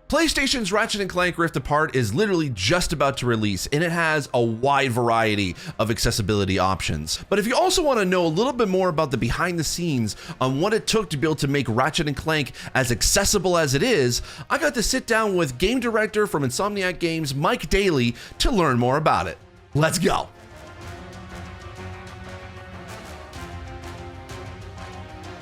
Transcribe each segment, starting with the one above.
PlayStation's Ratchet and Clank Rift Apart is literally just about to release, and it has a wide variety of accessibility options. But if you also want to know a little bit more about the behind the scenes on what it took to be able to make Ratchet and Clank as accessible as it is, I got to sit down with Game Director from Insomniac Games, Mike Daly, to learn more about it. Let's go.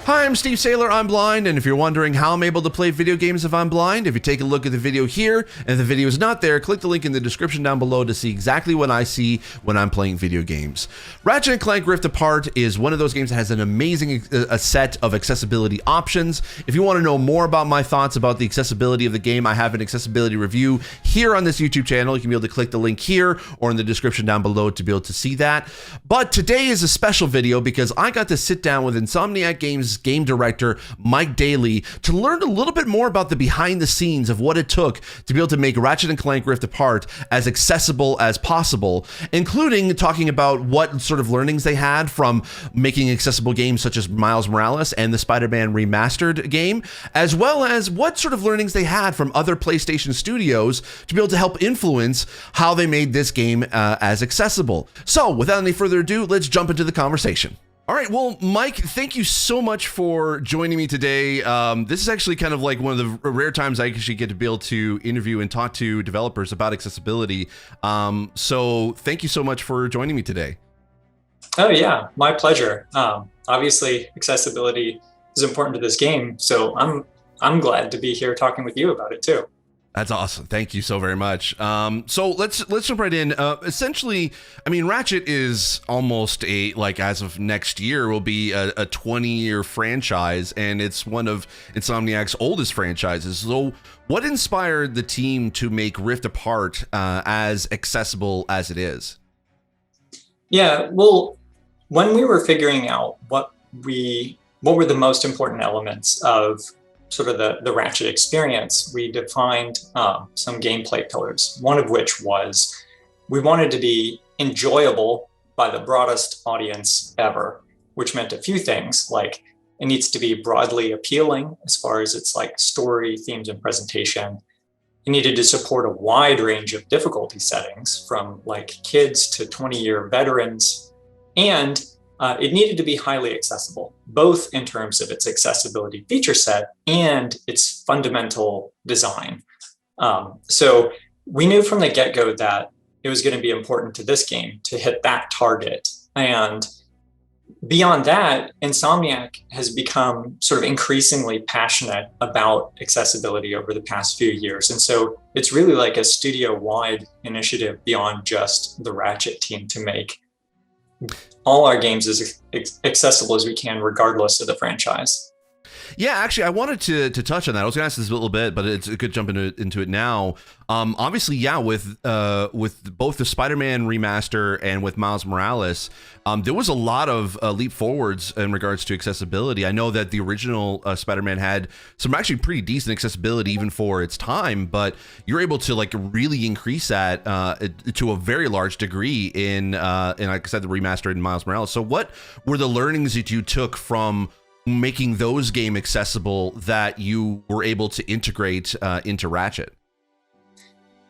Hi, I'm Steve Saylor, I'm blind, and if you're wondering how I'm able to play video games if I'm blind, if you take a look at the video here, and if the video is not there, click the link in the description down below to see exactly what I see when I'm playing video games. Ratchet and Clank Rift Apart is one of those games that has an amazing set of accessibility options. If you want to know more about my thoughts about the accessibility of the game, I have an accessibility review here on this YouTube channel. You can be able to click the link here or in the description down below to be able to see that. But today is a special video because I got to sit down with Insomniac Games Game Director Mike Daly to learn a little bit more about the behind the scenes of what it took to be able to make Ratchet and Clank Rift Apart as accessible as possible, including talking about what sort of learnings they had from making accessible games such as Miles Morales and the SpiderMan remastered game, as well as what sort of learnings they had from other PlayStation studios to be able to help influence how they made this game as accessible. So without any further ado, let's jump into the conversation. All right, well, Mike, thank you so much for joining me today. This is actually kind of like one of the rare times I actually get to be able to interview and talk to developers about accessibility. So thank you so much for joining me today. Oh yeah, my pleasure. Obviously, accessibility is important to this game, so I'm glad to be here talking with you about it too. That's awesome. Thank you so very much. So let's jump right in. Essentially, I mean, Ratchet is almost as of next year, will be a 20-year franchise, and it's one of Insomniac's oldest franchises. So what inspired the team to make Rift Apart as accessible as it is? Yeah, well, when we were figuring out what were the most important elements of sort of the Ratchet experience, we defined some gameplay pillars, one of which was we wanted to be enjoyable by the broadest audience ever, which meant a few things, like it needs to be broadly appealing as far as its like story, themes, and presentation. It needed to support a wide range of difficulty settings from like kids to 20-year veterans, and it needed to be highly accessible, both in terms of its accessibility feature set and its fundamental design. So we knew from the get-go that it was going to be important to this game to hit that target. And beyond that, Insomniac has become sort of increasingly passionate about accessibility over the past few years. And so it's really like a studio-wide initiative beyond just the Ratchet team to make all our games as accessible as we can, regardless of the franchise. Yeah, actually, I wanted to touch on that. I was going to ask this a little bit, but it's a good jump into it now. Obviously, yeah, with both the Spider-Man remaster and with Miles Morales, there was a lot of leap forwards in regards to accessibility. I know that the original Spider-Man had some actually pretty decent accessibility even for its time, but you're able to like really increase that to a very large degree in like I said, the remaster in Miles Morales. So what were the learnings that you took from making those games accessible that you were able to integrate into Ratchet?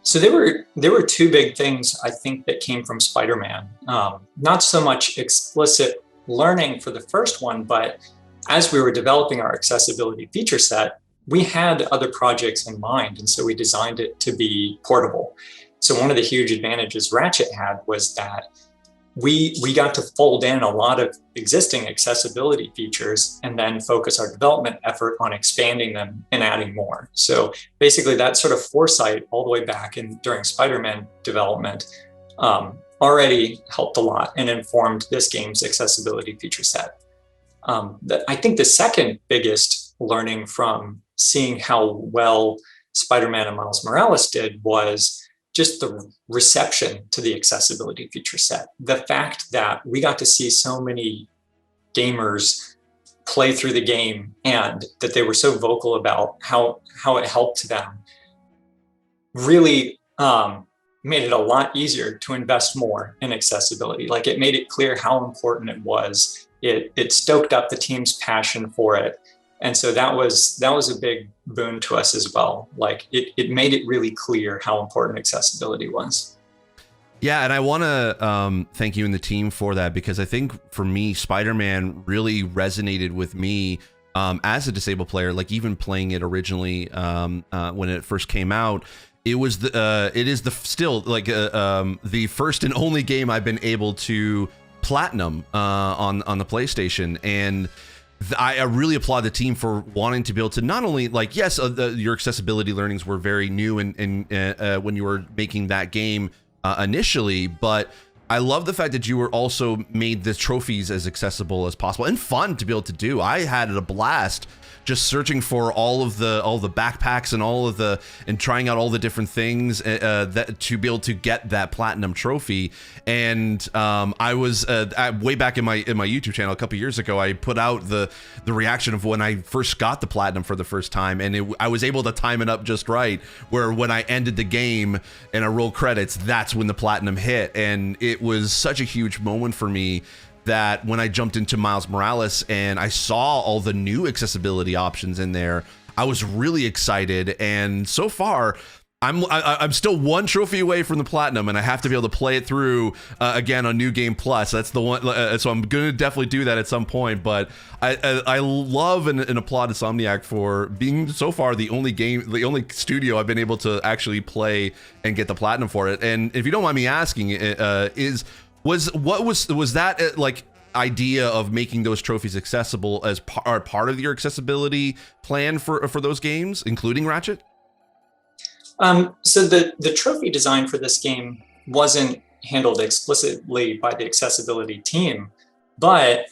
So there were two big things I think that came from Spider-Man. Not so much explicit learning for the first one, but as we were developing our accessibility feature set, we had other projects in mind, and so we designed it to be portable. So one of the huge advantages Ratchet had was that we got to fold in a lot of existing accessibility features and then focus our development effort on expanding them and adding more. So basically that sort of foresight all the way back during Spider-Man development already helped a lot and informed this game's accessibility feature set. I think the second biggest learning from seeing how well Spider-Man and Miles Morales did was just the reception to the accessibility feature set. The fact that we got to see so many gamers play through the game and that they were so vocal about how it helped them really made it a lot easier to invest more in accessibility. Like it made it clear how important it was. It stoked up the team's passion for it. And so that was a big boon to us as well. Like it made it really clear how important accessibility was. Yeah, and I want to thank you and the team for that, because I think for me, SpiderMan really resonated with me as a disabled player. Like even playing it originally when it first came out, it was it is still like the first and only game I've been able to platinum on the PlayStation, and I really applaud the team for wanting to be able to not only, like, yes, your accessibility learnings were very new and when you were making that game initially, but I love the fact that you were also made the trophies as accessible as possible and fun to be able to do. I had a blast just searching for all of the backpacks and trying out all the different things that to be able to get that platinum trophy. And I was way back in my YouTube channel a couple years ago, I put out the reaction of when I first got the platinum for the first time, and I was able to time it up just right, where when I ended the game and I rolled credits, that's when the platinum hit. And it was such a huge moment for me that when I jumped into Miles Morales and I saw all the new accessibility options in there, I was really excited. And so far, I'm still one trophy away from the platinum, and I have to be able to play it through again on New Game Plus. That's the one, so I'm gonna definitely do that at some point. But I love and applaud Insomniac for being so far the only studio I've been able to actually play and get the platinum for it. And if you don't mind me asking, was that like idea of making those trophies accessible as part of your accessibility plan for those games, including Ratchet? So the trophy design for this game wasn't handled explicitly by the accessibility team, but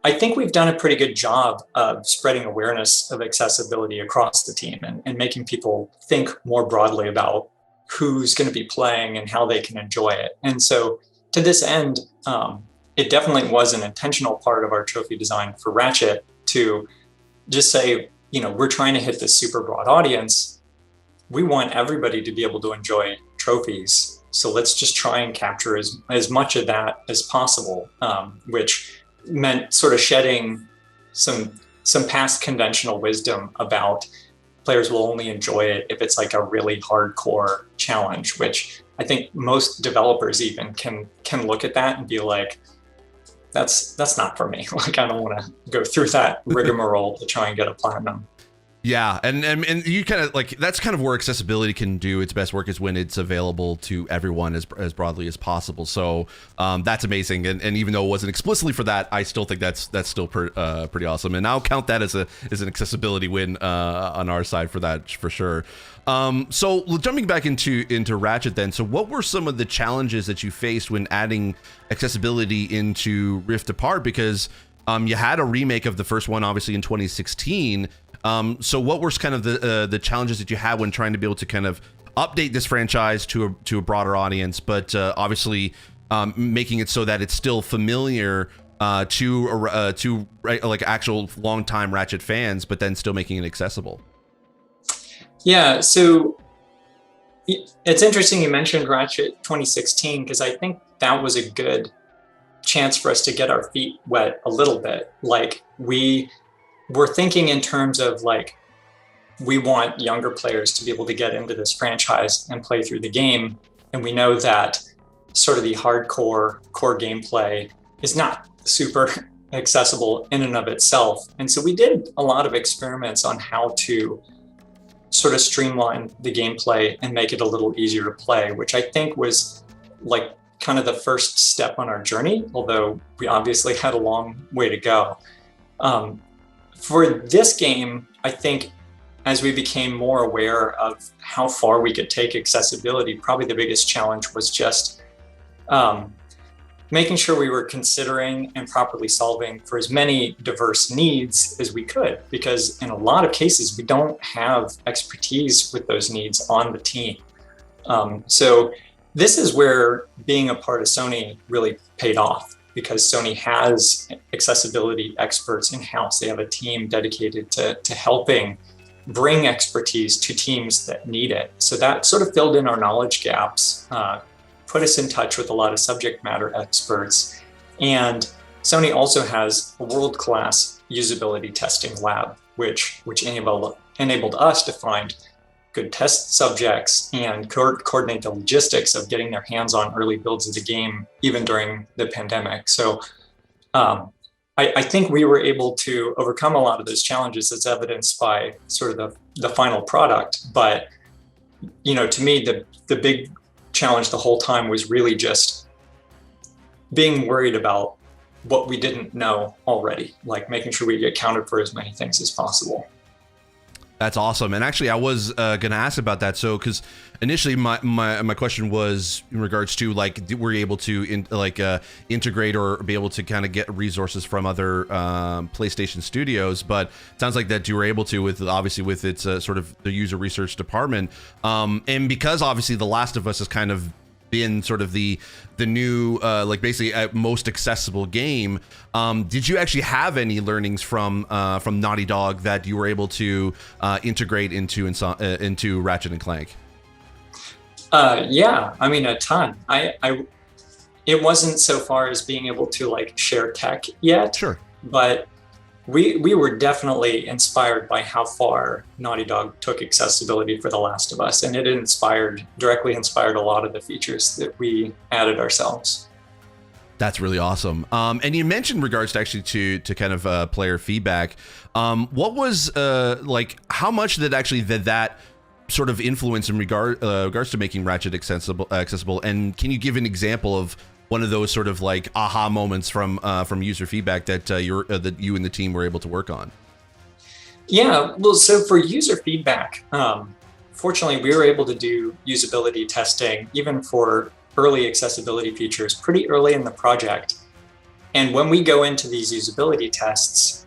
I think we've done a pretty good job of spreading awareness of accessibility across the team and making people think more broadly about who's going to be playing and how they can enjoy it. And so to this end, it definitely was an intentional part of our trophy design for Ratchet to just say, we're trying to hit this super broad audience. We want everybody to be able to enjoy trophies. So let's just try and capture as much of that as possible, which meant sort of shedding some past conventional wisdom about players will only enjoy it if it's like a really hardcore challenge, which I think most developers even can look at that and be like, that's not for me. Like, I don't want to go through that rigmarole to try and get a platinum. Yeah, and you kind of like, that's kind of where accessibility can do its best work, is when it's available to everyone as broadly as possible. So that's amazing, and even though it wasn't explicitly for that, I still think that's still pretty awesome, and I'll count that as an accessibility win on our side for that, for sure. So jumping back into Ratchet then, so what were some of the challenges that you faced when adding accessibility into Rift Apart? Because you had a remake of the first one, obviously, in 2016. So what were kind of the challenges that you had when trying to be able to kind of update this franchise to a broader audience, but obviously making it so that it's still familiar to like actual longtime Ratchet fans, but then still making it accessible? Yeah, so it's interesting you mentioned Ratchet 2016, because I think that was a good chance for us to get our feet wet a little bit. Like, we're thinking in terms of like, we want younger players to be able to get into this franchise and play through the game. And we know that sort of the hardcore core gameplay is not super accessible in and of itself. And so we did a lot of experiments on how to sort of streamline the gameplay and make it a little easier to play, which I think was like kind of the first step on our journey, although we obviously had a long way to go. For this game, I think as we became more aware of how far we could take accessibility, probably the biggest challenge was just making sure we were considering and properly solving for as many diverse needs as we could, because in a lot of cases, we don't have expertise with those needs on the team. So this is where being a part of Sony really paid off, because Sony has accessibility experts in-house. They have a team dedicated to helping bring expertise to teams that need it. So that sort of filled in our knowledge gaps, put us in touch with a lot of subject matter experts. And Sony also has a world-class usability testing lab. which enabled us to find good test subjects and coordinate the logistics of getting their hands on early builds of the game, even during the pandemic. So I think we were able to overcome a lot of those challenges, as evidenced by sort of the final product. But, to me, the big challenge the whole time was really just being worried about what we didn't know already, like making sure we accounted for as many things as possible. That's awesome. And actually, I was going to ask about that. So, because initially my question was in regards to like, were you able to integrate or be able to kind of get resources from other PlayStation studios? But it sounds like that you were able to with its sort of the user research department. And because obviously The Last of Us is kind of been sort of the new basically most accessible game. Did you actually have any learnings from Naughty Dog that you were able to integrate into Ratchet and Clank? Yeah, I mean, a ton. It wasn't so far as being able to like share tech yet. Sure. But we were definitely inspired by how far Naughty Dog took accessibility for The Last of Us, and it directly inspired a lot of the features that we added ourselves. That's really awesome. And you mentioned regards to actually to kind of player feedback. What was how much did that sort of influence in regards to making Ratchet accessible? And can you give an example of one of those sort of like aha moments from user feedback that you and the team were able to work on? Yeah, well, so for user feedback, fortunately, we were able to do usability testing even for early accessibility features pretty early in the project. And when we go into these usability tests,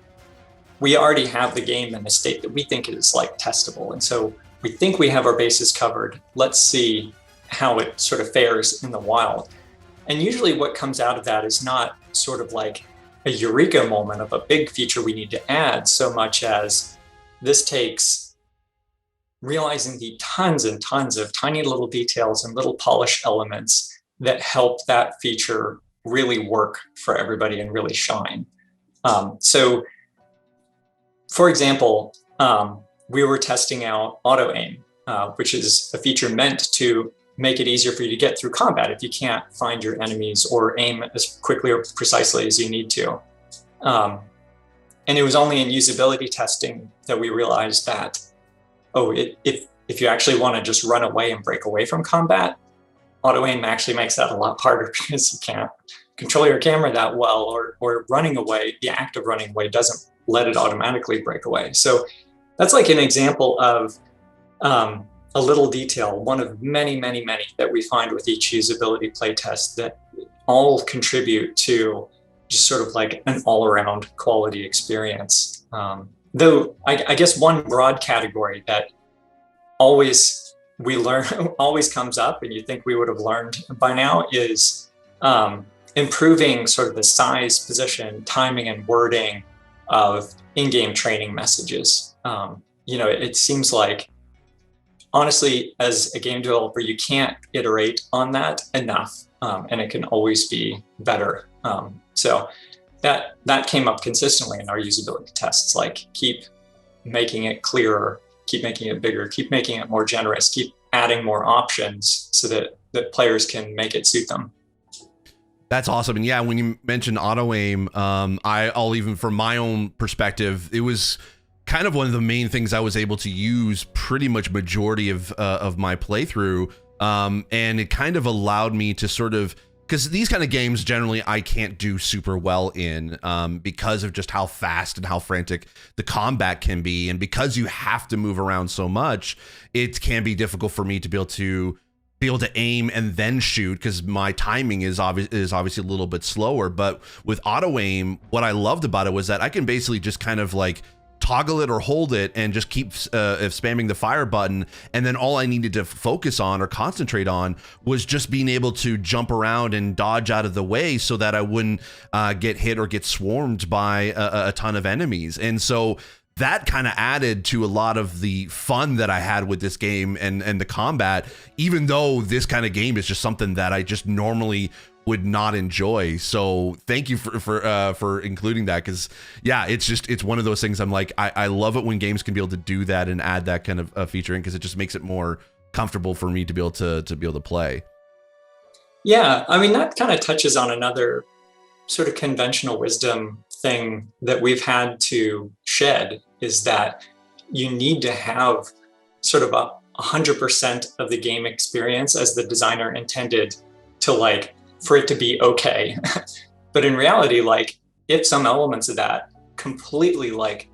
we already have the game in a state that we think is like testable. And so we think we have our bases covered. Let's see how it sort of fares in the wild. And usually what comes out of that is not sort of like a eureka moment of a big feature we need to add, so much as this takes realizing the tons and tons of tiny little details and little polish elements that help that feature really work for everybody and really shine. So, for example, we were testing out auto aim, which is a feature meant to make it easier for you to get through combat if you can't find your enemies or aim as quickly or precisely as you need to. And it was only in usability testing that we realized that, if you actually want to just run away and break away from combat, auto aim actually makes that a lot harder because you can't control your camera that well, or running away, the act of running away doesn't let it automatically break away. So that's like an example of a little detail, one of many, many, many that we find with each usability playtest that all contribute to just sort of like an all-around quality experience. Though I guess one broad category that always comes up, and you think we would have learned by now, is improving sort of the size, position, timing, and wording of in-game training messages. It seems like, honestly, as a game developer, you can't iterate on that enough, and it can always be better. So that came up consistently in our usability tests, like keep making it clearer, keep making it bigger, keep making it more generous, keep adding more options so that players can make it suit them. That's awesome. And yeah, when you mentioned auto aim, I'll even from my own perspective, it was kind of one of the main things I was able to use pretty much majority of my playthrough. And it kind of allowed me to sort of, because these kind of games generally I can't do super well in because of just how fast and how frantic the combat can be. And because you have to move around so much, it can be difficult for me to be able to aim and then shoot, because my timing is obviously a little bit slower. But with auto aim, what I loved about it was that I can basically just kind of like toggle it or hold it and just keep spamming the fire button, and then all I needed to focus on or concentrate on was just being able to jump around and dodge out of the way so that I wouldn't get hit or get swarmed by a ton of enemies. And so that kind of added to a lot of the fun that I had with this game and the combat, even though this kind of game is just something that I just normally would not enjoy. So thank you for including that, because yeah, it's one of those things. I'm like, I love it when games can be able to do that and add that kind of feature in, because it just makes it more comfortable for me to be able to play. Yeah, I mean, that kind of touches on another sort of conventional wisdom thing that we've had to shed, is that you need to have sort of 100% of the game experience as the designer intended to, like, for it to be okay. But in reality, like, if some elements of that completely like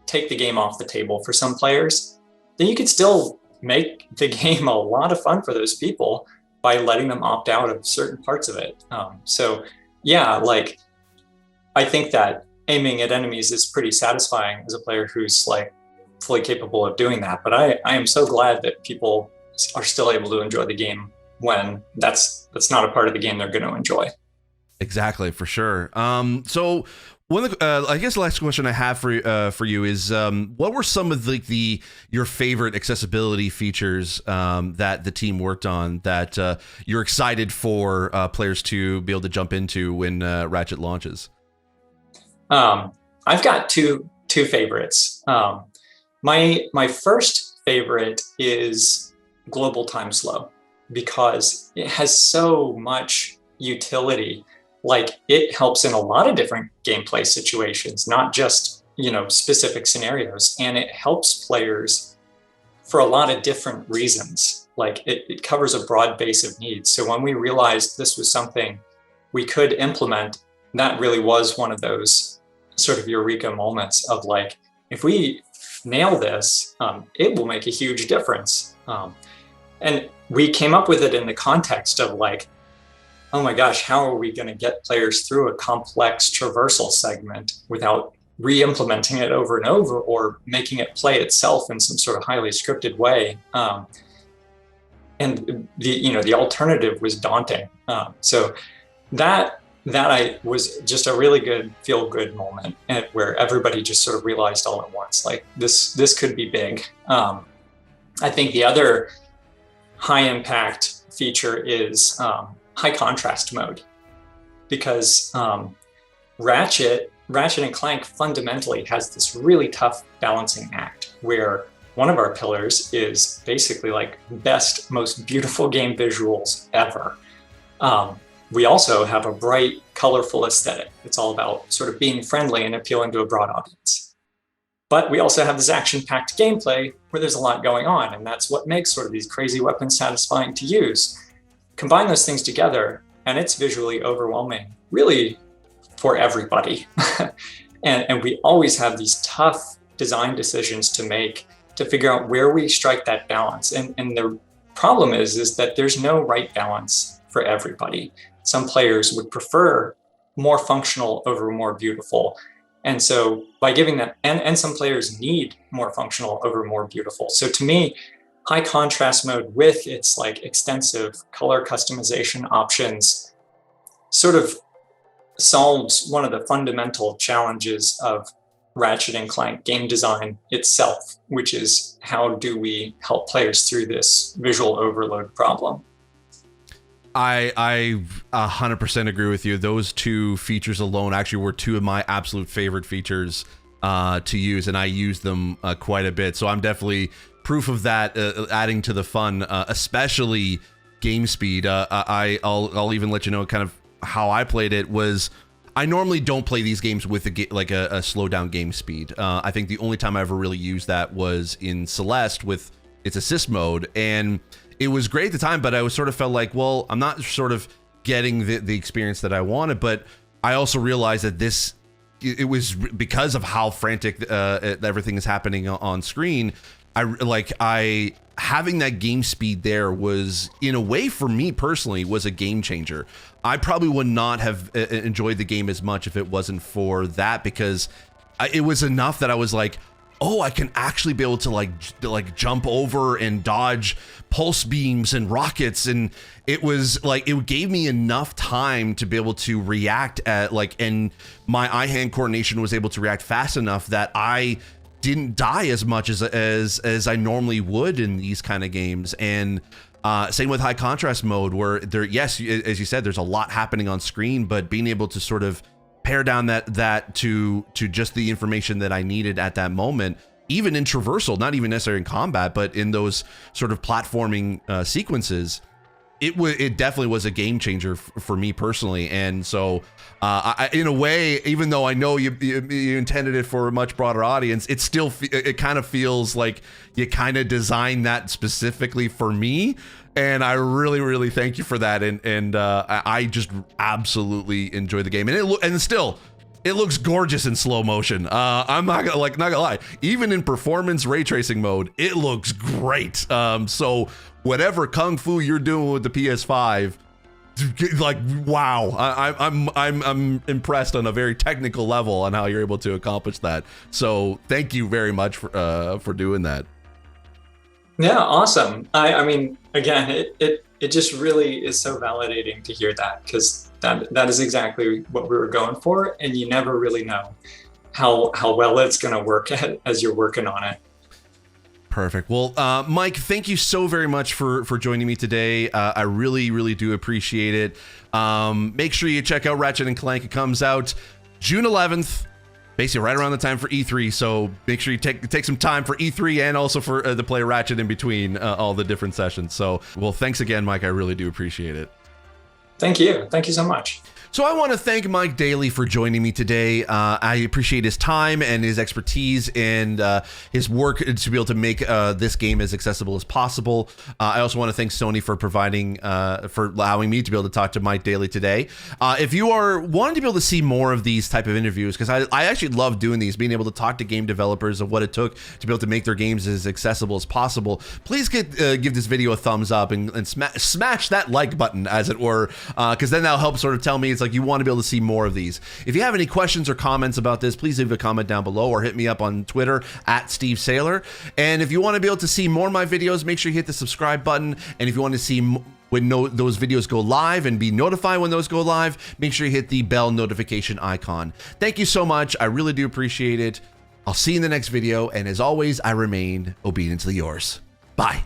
take the game off the table for some players, then you could still make the game a lot of fun for those people by letting them opt out of certain parts of it. So yeah, like, I think that aiming at enemies is pretty satisfying as a player who's like fully capable of doing that. But I am so glad that people are still able to enjoy the game when that's not a part of the game they're going to enjoy. Exactly, for sure. So one of the, I guess the last question I have for you is, what were some of your favorite accessibility features that the team worked on that you're excited for players to be able to jump into when Ratchet launches? I've got two favorites. My first favorite is global time slow, because it has so much utility. Like, it helps in a lot of different gameplay situations, not just, specific scenarios. And it helps players for a lot of different reasons. Like, it covers a broad base of needs. So when we realized this was something we could implement, that really was one of those sort of eureka moments of like, if we nail this, it will make a huge difference. And we came up with it in the context of like, oh my gosh, how are we going to get players through a complex traversal segment without re-implementing it over and over or making it play itself in some sort of highly scripted way? And the alternative was daunting. So that was just a really good feel-good moment, where everybody just sort of realized all at once, like, this could be big. I think the other high-impact feature is high contrast mode, because Ratchet and Clank fundamentally has this really tough balancing act, where one of our pillars is basically like best, most beautiful game visuals ever. We also have a bright, colorful aesthetic. It's all about sort of being friendly and appealing to a broad audience. But we also have this action-packed gameplay where there's a lot going on, and that's what makes sort of these crazy weapons satisfying to use. Combine those things together, and it's visually overwhelming, really, for everybody. and we always have these tough design decisions to make to figure out where we strike that balance. And the problem is that there's no right balance for everybody. Some players would prefer more functional over more beautiful. And so by giving that, and some players need more functional over more beautiful. So to me, high contrast mode with its like extensive color customization options sort of solves one of the fundamental challenges of Ratchet and Clank game design itself, which is how do we help players through this visual overload problem? I 100% agree with you. Those two features alone actually were two of my absolute favorite features to use, and I use them quite a bit. So I'm definitely proof of that, adding to the fun, especially game speed. I'll even let you know kind of how I played it. Was I normally don't play these games with a slow down game speed. I think the only time I ever really used that was in Celeste with its assist mode, and it was great at the time, but I was sort of felt like, well, I'm not sort of getting the experience that I wanted. But I also realized that it was because of how frantic everything is happening on screen. Having that game speed there was, in a way, for me personally, was a game changer. I probably would not have enjoyed the game as much if it wasn't for that, because it was enough that I was like, oh, I can actually be able to like jump over and dodge pulse beams and rockets, and it was like it gave me enough time to be able to react and my eye-hand coordination was able to react fast enough that I didn't die as much as I normally would in these kind of games. And same with high contrast mode, where there, yes, as you said, there's a lot happening on screen, but being able to sort of pare down that to just the information that I needed at that moment, even in traversal, not even necessarily in combat, but in those sort of platforming sequences, it definitely was a game changer for me personally. And so in a way, even though I know you intended it for a much broader audience, it kind of feels like you kind of designed that specifically for me. And I really, really thank you for that. And I just absolutely enjoy the game. And still, it looks gorgeous in slow motion. I'm not gonna lie. Even in performance ray tracing mode, it looks great. So whatever kung fu you're doing with the PS5, like, wow, I'm impressed on a very technical level on how you're able to accomplish that. So thank you very much for doing that. Yeah, awesome. I mean, again, it just really is so validating to hear that, because that is exactly what we were going for, and you never really know how well it's going to work as you're working on it. Perfect. Well, Mike, thank you so very much for joining me today. I really, really do appreciate it. Make sure you check out Ratchet and Clank. It comes out June 11th. Basically right around the time for E3, so make sure you take some time for E3 and also for to play Ratchet in between all the different sessions. So, well, thanks again, Mike. I really do appreciate it. Thank you. Thank you so much. So I want to thank Mike Daly for joining me today. I appreciate his time and his expertise and his work to be able to make this game as accessible as possible. I also want to thank Sony for for allowing me to be able to talk to Mike Daly today. If you are wanting to be able to see more of these type of interviews, because I actually love doing these, being able to talk to game developers of what it took to be able to make their games as accessible as possible, please give this video a thumbs up and smash that like button, as it were, because then that'll help sort of tell me it's like you want to be able to see more of these. If you have any questions or comments about this, please leave a comment down below or hit me up on Twitter at Steve Saylor. And if you want to be able to see more of my videos, make sure you hit the subscribe button. And if you want to see when those videos go live and be notified when those go live, make sure you hit the bell notification icon. Thank you so much. I really do appreciate it. I'll see you in the next video. And as always, I remain obediently yours. Bye.